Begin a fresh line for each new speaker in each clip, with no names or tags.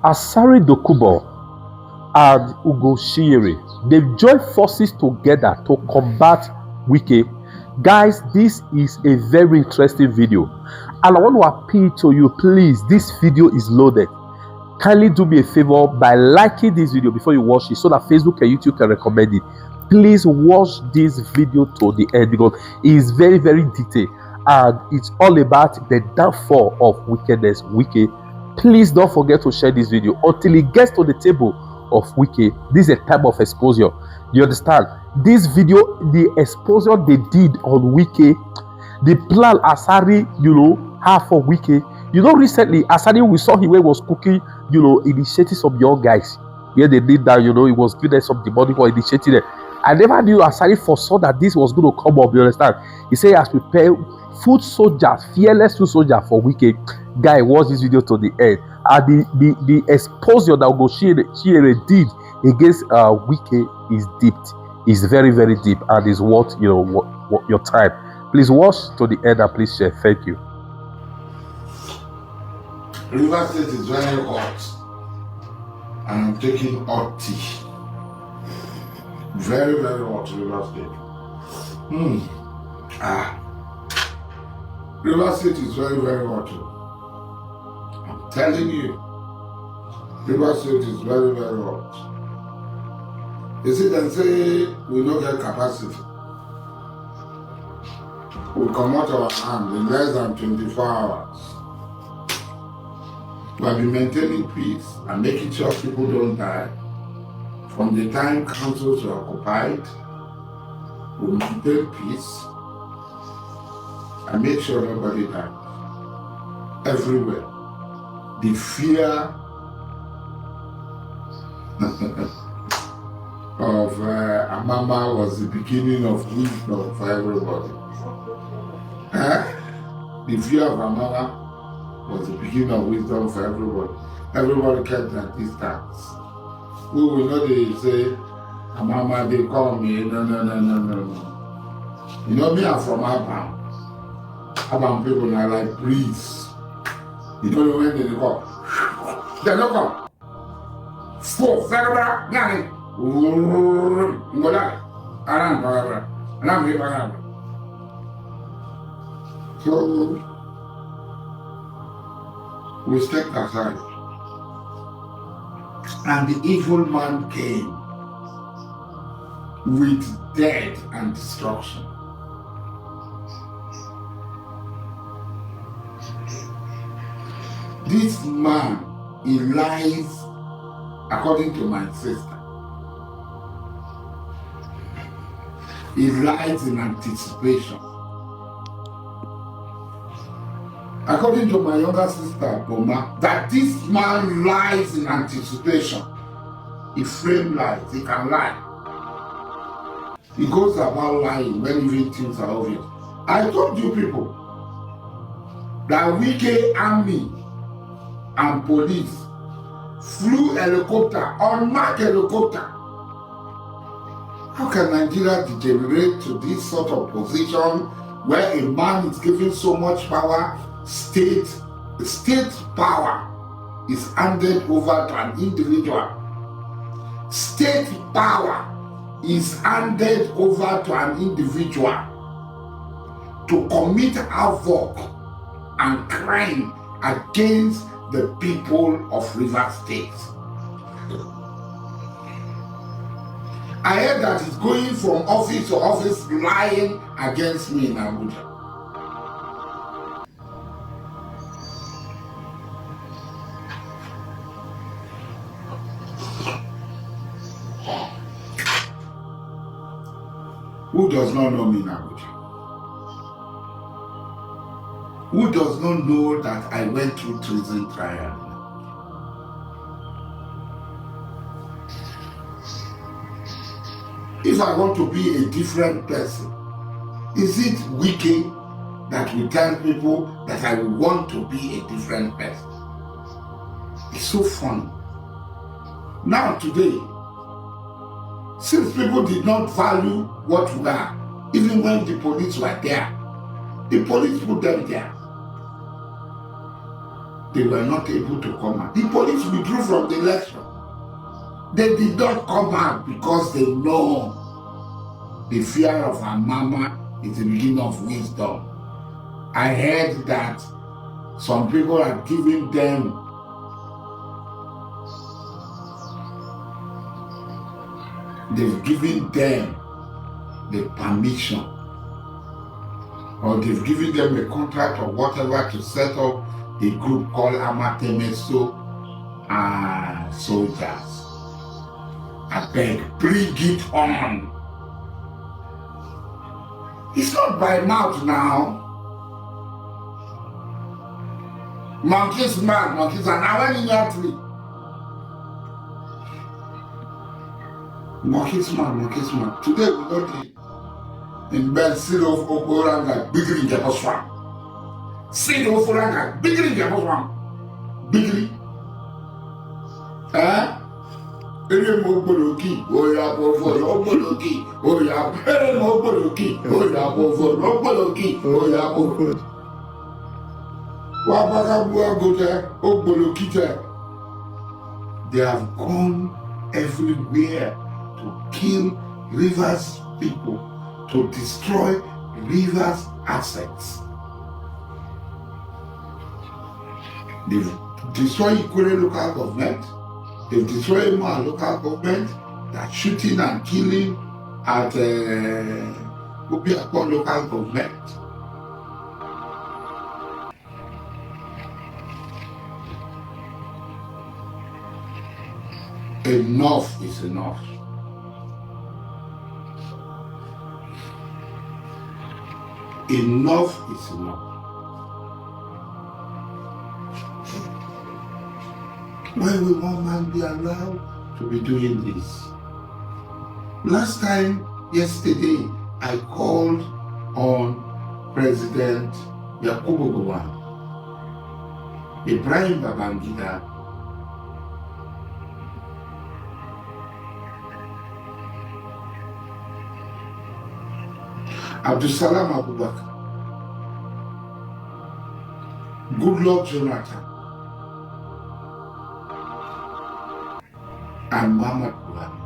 Asari Dokubo and Ugo Chinyere, they've joined forces together to combat Wike. Guys, this is a very interesting video, and I want to appeal to you, please. This video is loaded. Kindly do me a favor by liking this video before you watch it so that Facebook and YouTube can recommend it. Please watch this video to the end because it is very, very detailed and it's all about the downfall of wickedness, Wike. Please don't forget to share this video until it gets to the table of Wike. This is a time of exposure. You understand? This video, the exposure they did on Wike, the plan Asari, have for Wike. Recently, Asari, we saw him when he was cooking, initiating some young guys. Yeah, they did that, he was giving them some demonic for initiating them. I never knew Asari foresaw that this was going to come up, you understand? He said he has prepared foot soldiers, fearless foot soldiers for Wike. Guy, watch this video to the end. And the exposure that Ugo Chinyere did against Wike is deep. It's very, very deep and is worth, what your time. Please watch to the end and please share. Thank you.
River State is very hot, and I'm taking hot tea. Very, very hot, River State. River State is very, very hot. I'm telling you, River State is very, very hot. You see, they say we don't get capacity. We come out our hand in less than 24 hours. We have been maintaining peace and making sure people don't die. From the time councils were occupied, we maintain peace and make sure nobody dies. Everywhere. The fear of Amama was the beginning of wisdom for everybody. The fear of Amama was the beginning of wisdom for everybody. Everybody kept their distance. We will not say, Amama, they call me. No. Me, I'm from Abam. Abam people are like breeze. You don't know when they call. They don't come. Four, Ferra, Nani. So we stepped aside, and the evil man came with death and destruction. This man, he lies according to my sister. He lies in anticipation. According to my younger sister, Boma, that this man lies in anticipation. He frames lies, he can lie. He goes about lying when even things are obvious. I told you people that Wike army and police flew helicopter, unmarked helicopter. How can Nigeria degenerate to this sort of position where a man is given so much power? State power is handed over to an individual. State power is handed over to an individual to commit havoc and crime against the people of River State. I heard that he's going from office to office lying against me in Abuja. Who does not know me in Abuja? Who does not know that I went through treason trial? If I want to be a different person, is it wicked that we tell people that I want to be a different person? It's so funny. Now today, since people did not value what we are, even when the police were there, the police put them there. they were not able to come out. The police withdrew from the election. They did not come out because they know the fear of our mama is the beginning of wisdom. I heard that some people are giving them they've given them the permission, or they've given them a contract or whatever to set up a group called Amatemeso soldiers. I beg, bring it on. It's not by mouth now. Monkeys mad, monkeys are now in your tree. Monkeys mad. Today we don't in bed sit off Okoranga, bigger in Japoswan. Sit off Oranga, bigger in Japoswan. Bigger. Ere mo gboloki, oya bofo, ogboloki, oya. Ere mo gboloki, oya bofo, ogboloki, oya bofo. Wabaka bua gote, ogboloki te. They have gone everywhere to kill Rivers people, to destroy Rivers assets. They've destroyed Ikure local government. They've destroyed more local government. They're shooting and killing at Obiakpon local government. Enough is enough. Enough is enough. Why will one man be allowed to be doing this? Last time, yesterday, I called on President Yakubu Gowon, Ibrahim Babangida, Abdulsalam Abubakar, Goodluck Jonathan, and Muhammad Buhari.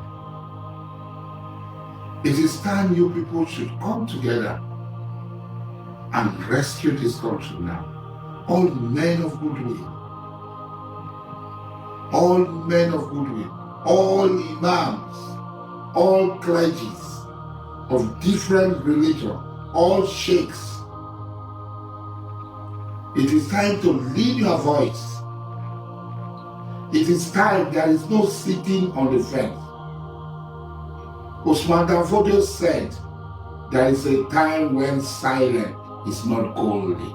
It is time you people should come together and rescue this country now. All men of goodwill, all men of goodwill, all imams, all clergies of different religion, all sheikhs. It is time to lead your voice. It is time. There is no sitting on the fence. Usman Danfodio said, there is a time when silence is not golden.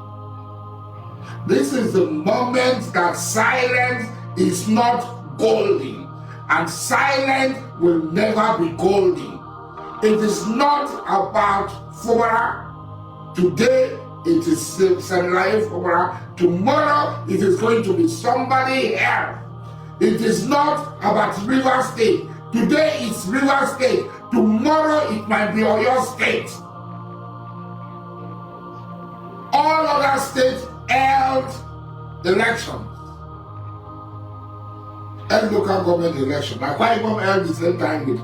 This is the moment that silence is not golden, and silence will never be golden. It is not about Fubara. Today it is Senlaye Fubara. Tomorrow it is going to be somebody else. It is not about River State. Today it's River State. Tomorrow it might be Oyo State. All other states held elections. And local government election. Now why even held the same time with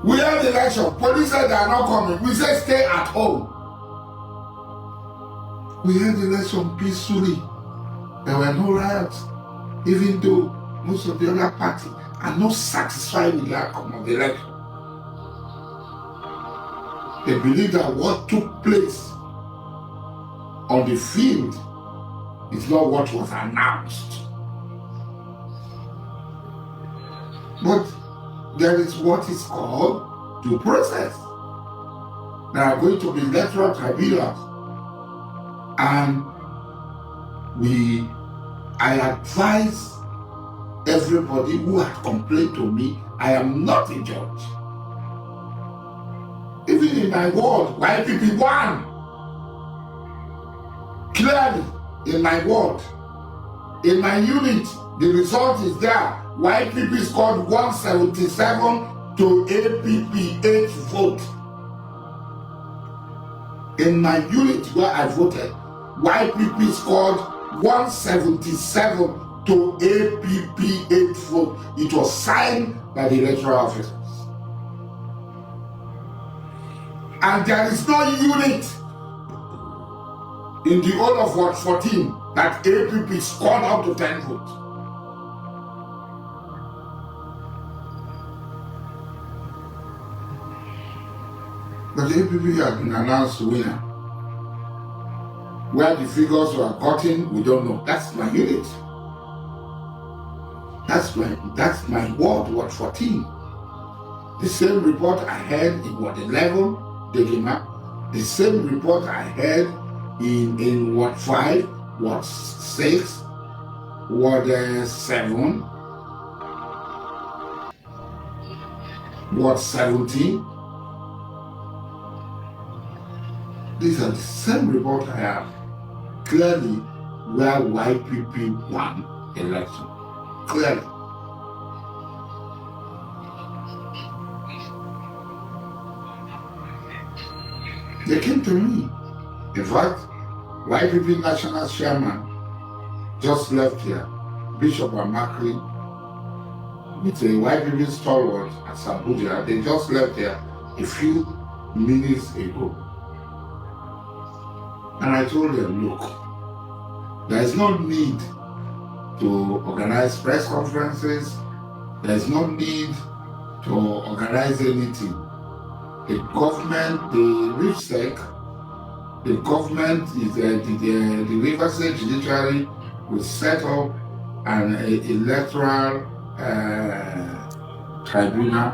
we held the election. Police said they are not coming. We said stay at home. We held the election peacefully. There were no riots, even though most of the other parties are not satisfied with the outcome of the election. They believe that what took place on the field is not what was announced. But there is what is called due process. There are going to be electoral tribunals. And I advise everybody who had complained to me, I am not a judge. Even in my ward, YPP won. Clearly, in my ward, in my unit, the result is there. YPP scored 177 to APP 8 vote. In my unit where I voted, YPP scored 177 to APP 8 vote. It was signed by the electoral officers. And there is no unit in the whole of Ward 14 that APP scored up to 10 votes. But APP has been announced winner. Where the figures were gotten, we don't know. That's my unit. That's my ward, Ward 14. The same report I had in Ward 11, Degema. The same report I had in Ward 5, Ward 6, Ward 7, Ward 17. These are the same report I have. Clearly, where YPP won election. Clearly. They came to me. In fact, YPP National Chairman just left here, Bishop Amakri, with a YPP stalwart at Abuja. They just left here a few minutes ago. And I told them, look, there is no need to organize press conferences. There is no need to organize anything. The government, the RIFSEC, the government is the River State Judiciary will set up an electoral tribunal,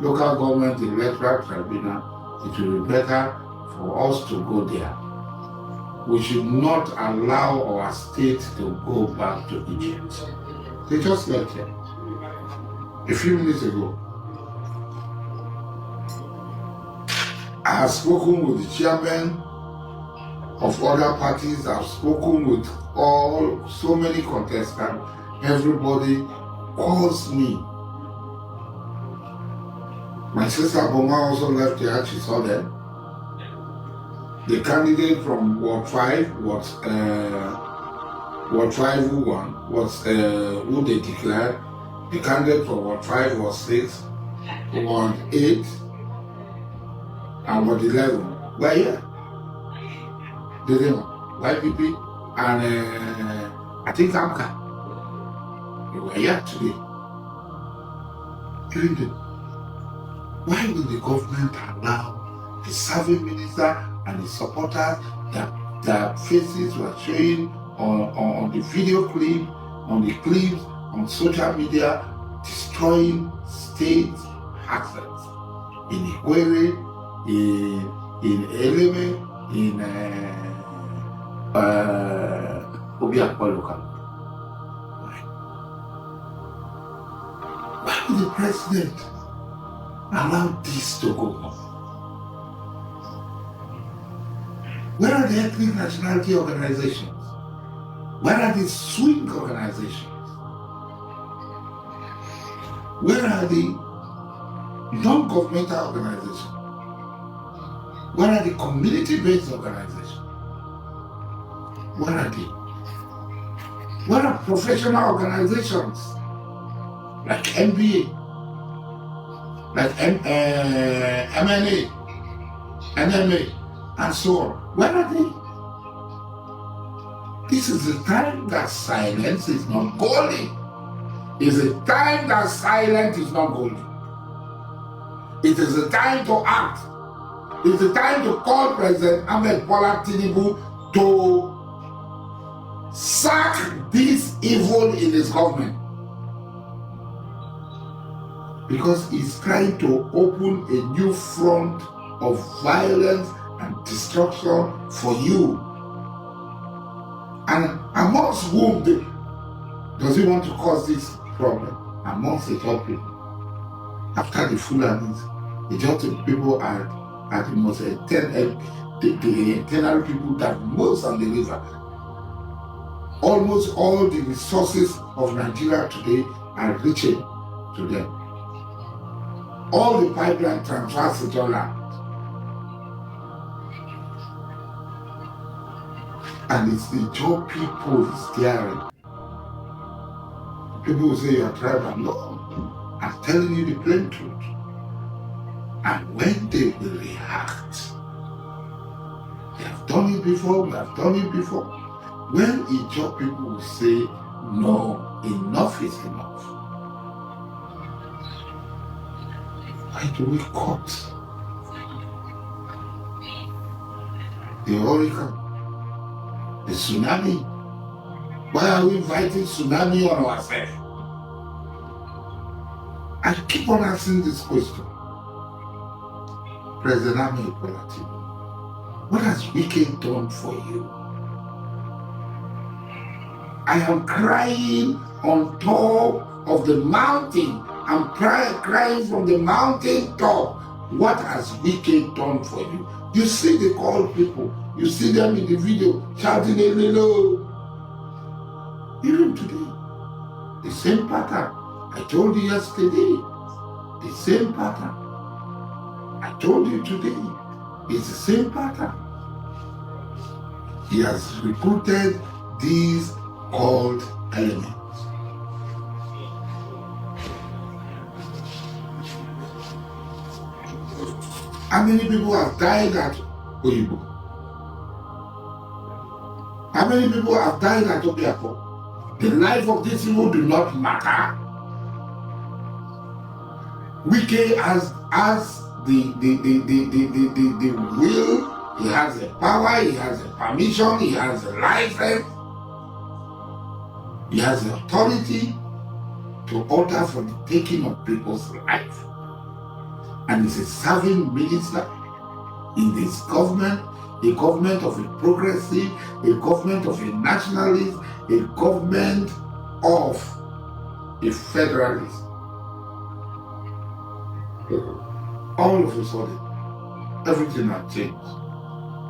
local government electoral tribunal. It will be better for us to go there. We should not allow our state to go back to Egypt. They just left here a few minutes ago. I have spoken with the chairman of other parties. I've spoken with so many contestants. Everybody calls me. My sister Boma also left here. She saw them. The candidate from Ward 5 was Ward 5 who won, was who they declared. The candidate from Ward 5 was 6, Ward 8, and Ward 11. Were here. They didn't know. YPP and I think Amka. They were here today. Why will the government allow the serving minister and the supporters their faces were showing on the video clip, on the clips, on social media, destroying state assets in Ikwere, in Eleme, in Obiakwa local. Why would the president allow this to go on? Where are the ethnic nationality organizations? Where are the swing organizations? Where are the non-governmental organizations? Where are the community-based organizations? Where are they? Where are professional organizations like MBA, like MNA, NMA, and so on? Where are they? This is the time that silence is not golden. It's a time that silence is not golden. It is a time to act. It's a time to call President Ahmed Bola Tinubu to sack this evil in his government. Because he's trying to open a new front of violence and destruction for you. And amongst whom does he want to cause this problem? Amongst the top people. After the Fulanis, the Jota people are the most the internal people that most on the river. Almost all the resources of Nigeria today are reaching to them. All the pipeline transfers to land. And it's the job people is daring. People will say you're tribal. No, I'm telling you the plain truth. And when they will react, they have done it before, we have done it before. When Ijaw people will say, no, enough is enough. Why do we cut the hurricane, the tsunami? Why are we inviting tsunami on ourselves? I keep on asking this question. President Ahmed Bola Tinubu, what has Wike done for you? I am crying on top of the mountain. I'm crying from the mountain top. What has Wike done for you? You see the called people. You see them in the video shouting hello. Even today, the same pattern. I told you yesterday, the same pattern. I told you today, it's the same pattern. He has recruited these called elements. How many people have died at Oyibo? How many people have died at Obiako? The life of these people do not matter. Wike has the will, he has the power, he has the permission, he has the license, he has the authority to order for the taking of people's life. And he's a serving minister in this government, a government of a progressive, a government of a nationalist, a government of a federalist. All of a sudden, everything has changed.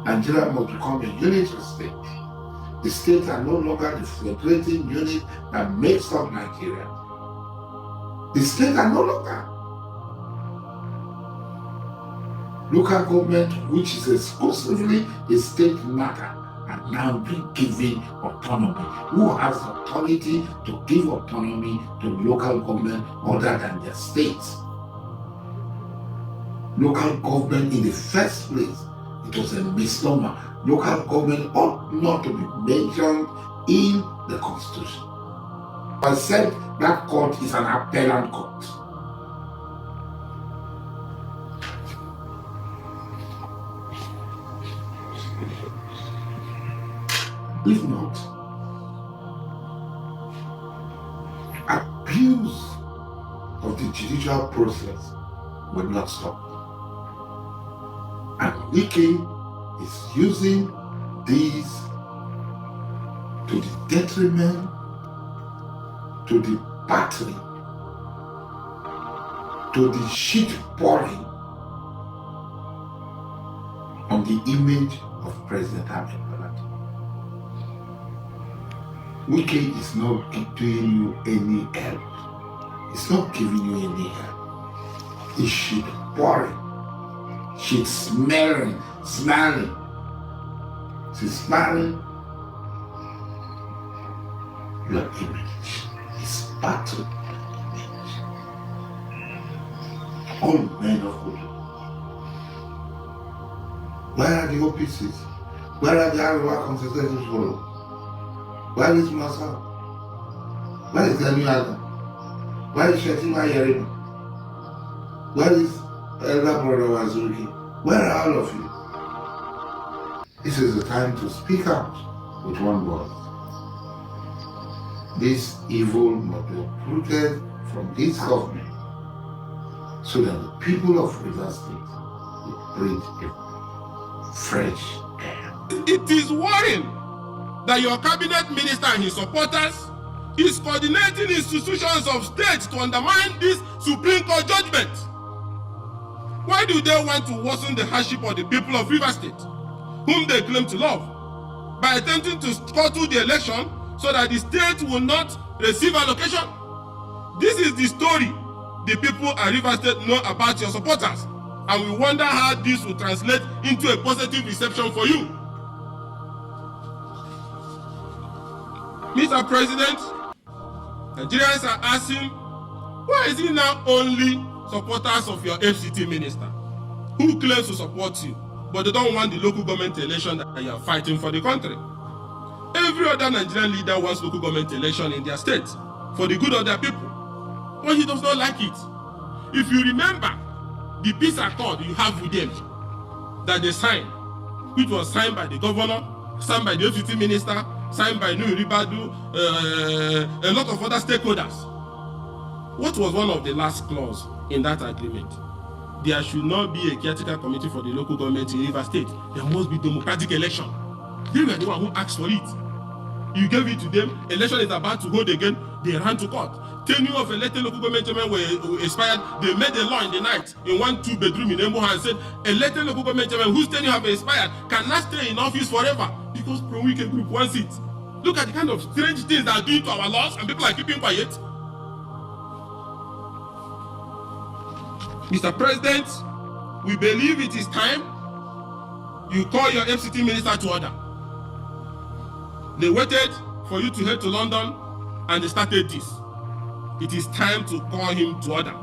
Nigeria must become a unitary state. The states are no longer the federating unit that makes up Nigeria. The states are no longer. Local government, which is exclusively a state matter, are now being given autonomy. Who has authority to give autonomy to local government other than their states? Local government in the first place, it was a misnomer. Local government ought not to be mentioned in the Constitution. Except that court is an appellant court. If not, abuse of the judicial process will not stop. And Wike is using these to the detriment, to the battering, to the shit pouring on the image of President Ahmed Bola. Wike is not doing you any help. It's not giving you any help. It's shit pouring. She's smelling. She's smelling your image. It's battered your image. All men of good. Where are the OPCs? Where are the Arewa consultative forum? Where is Masa? Where is Daniel Adam? Where is Shetima Yerima? Where is Elder Brother Wazuki? Where are all of you? This is the time to speak out with one voice. This evil must be uprooted from this government so that the people of Rivers State will breathe fresh air.
It is worrying that your cabinet minister and his supporters is coordinating institutions of state to undermine this Supreme Court judgment. Why do they want to worsen the hardship of the people of Rivers State, whom they claim to love, by attempting to scuttle the election so that the state will not receive allocation? This is the story the people at Rivers State know about your supporters, and we wonder how this will translate into a positive reception for you. Mr. President, Nigerians are asking, why is it now only supporters of your FCT minister who claims to support you, but they don't want the local government election that you are fighting for the country? Every other Nigerian leader wants local government election in their state for the good of their people, but he does not like it. If you remember the peace accord you have with them that they signed, which was signed by the governor, signed by the FCT minister, signed by Ribadu, a lot of other stakeholders. What was one of the last clause in that agreement? There should not be a caretaker committee for the local government in Rivers State. There must be democratic election. They were the one who asked for it. You gave it to them. Election is about to hold again. They ran to court. Tenure of elected local government chairmen were expired. They made a law in the night in 1-2 bedroom in Emboha and said elected local government chairmen whose tenure have expired cannot stay in office forever because Pro-Wike group wants it. Look at the kind of strange things that are doing to our laws and people are keeping quiet. Mr. President, we believe it is time you call your FCT minister to order. They waited for you to head to London and they started this. It is time to call him to order.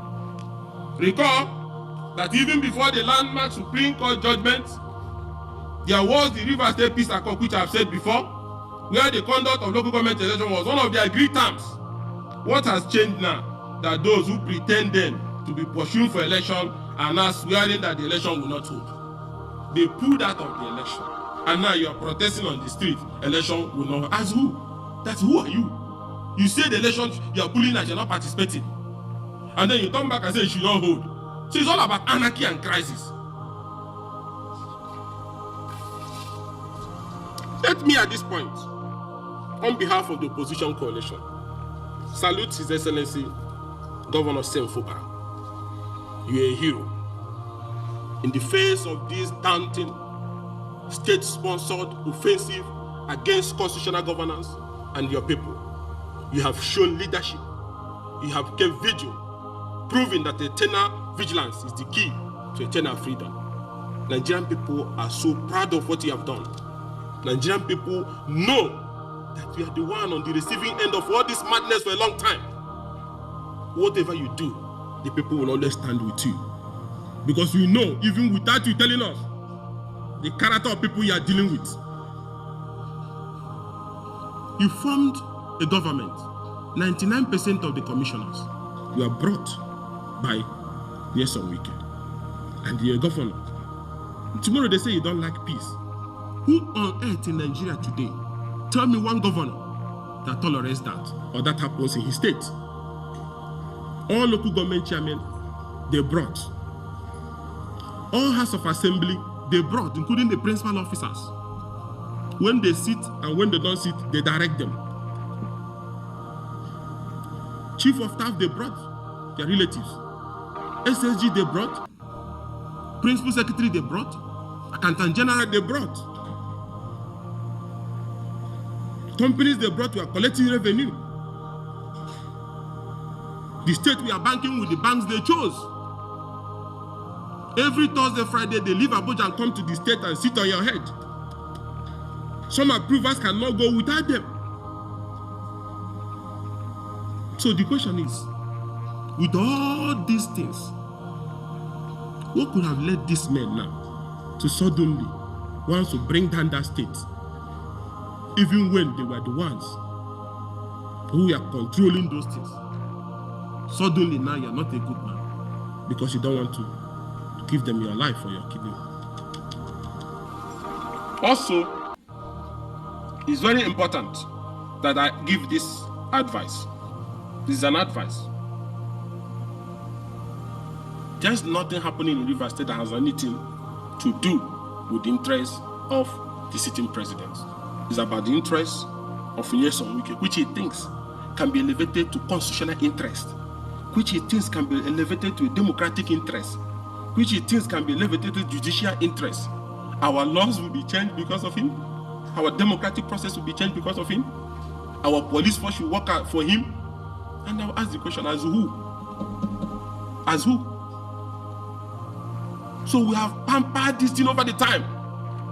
Recall that even before the landmark Supreme Court judgment, there was the Rivers State Peace Accord, which I have said before, where the conduct of local government election was one of the agreed terms. What has changed now? That those who pretend then to be pursuing for election are now swearing that the election will not hold. They pulled out of the election. And now you are protesting on the street, election will not hold. As who? That's who are you? You say the election you are pulling that you're not participating. And then you come back and say you should not hold. So it's all about anarchy and crisis. Let me at this point, on behalf of the opposition coalition, salute His Excellency Governor Sam Fubara. You are a hero. In the face of this daunting, state-sponsored offensive against constitutional governance and your people, you have shown leadership. You have kept vigil, proving that eternal vigilance is the key to eternal freedom. Nigerian people are so proud of what you have done. Nigerian people know that you are the one on the receiving end of all this madness for a long time. Whatever you do, the people will always stand with you. Because you know, even without you telling us, the character of people you are dealing with. You formed a government. 99% of the commissioners were brought by Wike and the governor. Tomorrow they say you don't like peace. Who on earth in Nigeria today, tell me one governor that tolerates that or that happens in his state? All local government chairmen, they brought. All House of Assembly, they brought, including the principal officers. When they sit and when they don't sit, they direct them. Chief of staff, they brought their relatives. SSG, they brought. Principal secretary, they brought. Accountant general, they brought. Companies they brought were collecting revenue. The state we are banking with the banks they chose. Every Thursday, Friday, they leave Abuja and come to the state and sit on your head. Some approvers cannot go without them. So the question is, with all these things, what could have led these men now to suddenly want to bring down that state, even when they were the ones who were controlling those things? Suddenly now you're not a good man because you don't want to give them your life or your kidney. Also, it's very important that I give this advice. This is an advice. There's nothing happening in Rivers State that has anything to do with the interests of the sitting president. It's about the interests of Nyesom Wike, which he thinks can be elevated to constitutional interest, which he thinks can be elevated to a democratic interest, which he thinks can be elevated to judicial interest. Our laws will be changed because of him. Our democratic process will be changed because of him. Our police force will work out for him. And I'll ask the question, as who? As who? So we have pampered this thing over the time.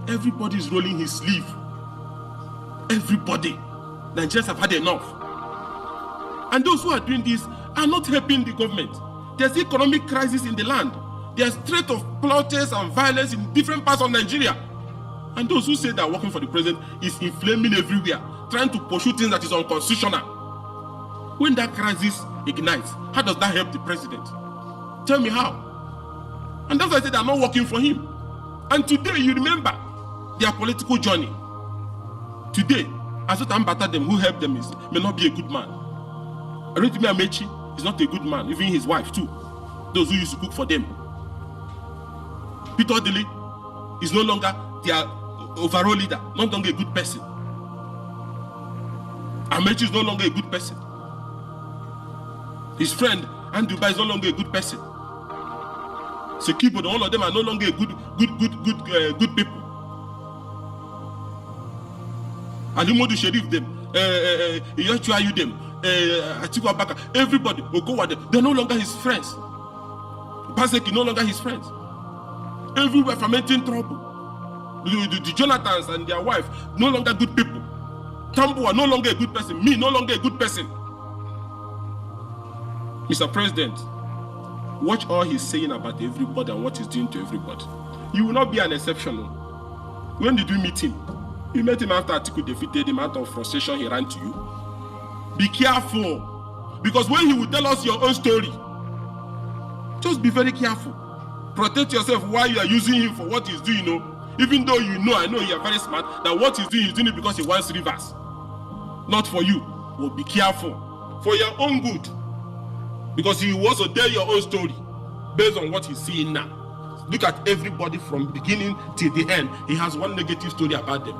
Everybody is rolling his sleeve. Everybody. Nigerians have had enough. And those who are doing this are not helping the government. There's economic crisis in the land. There's threat of plotters and violence in different parts of Nigeria. And those who say they're working for the president is inflaming everywhere, trying to pursue things that is unconstitutional. When that crisis ignites, how does that help the president? Tell me how. And that's why I said they're not working for him. And today, you remember their political journey. Today, Azota Mbata, them who helped them may not be a good man. Aretimi Amechi is not a good man, even his wife too. Those who used to cook for them. Peter Odili is no longer their overall leader, no longer a good person. Amechi is no longer a good person. His friend Anduba is no longer a good person. Sekibo, all of them are no longer good people. Alimodu Sheriff them, Iyochu Ayu them, Atiku Abaka, everybody, Okowa, they're no longer his friends. Paseki no longer his friends. Everywhere fermenting trouble. The Jonathans and their wife, no longer good people. Tambua, no longer a good person. Me, no longer a good person. Mr. President, watch all he's saying about everybody and what he's doing to everybody. You will not be an exception. When did you meet him? You met him after Atiku defeated him. Out of frustration, he ran to you. Be careful. Because when he will tell us your own story, just be very careful. Protect yourself while you are using him for what he's doing. Even though I know you are very smart, that what he's doing it because he wants rivers. Not for you. Well, be careful. For your own good. Because he will also tell your own story based on what he's seeing now. Look at everybody from beginning till the end. He has one negative story about them.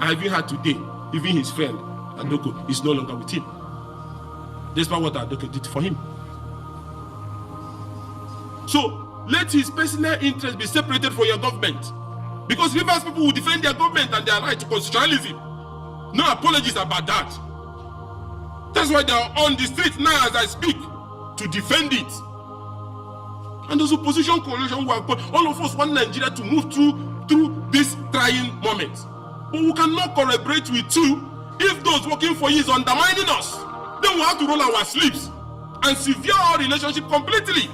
I even had today, even his friend, Adoko, is no longer with him. Despite what Adoko did for him. So, let his personal interest be separated from your government. Because Rivers people will defend their government and their right to constitutionalism. No apologies about that. That's why they are on the street now as I speak to defend it. And those opposition coalition were all of us want Nigeria to move through this trying moment. But we cannot collaborate with you if those working for you is undermining us. Then we have to roll our sleeves and sever our relationship completely.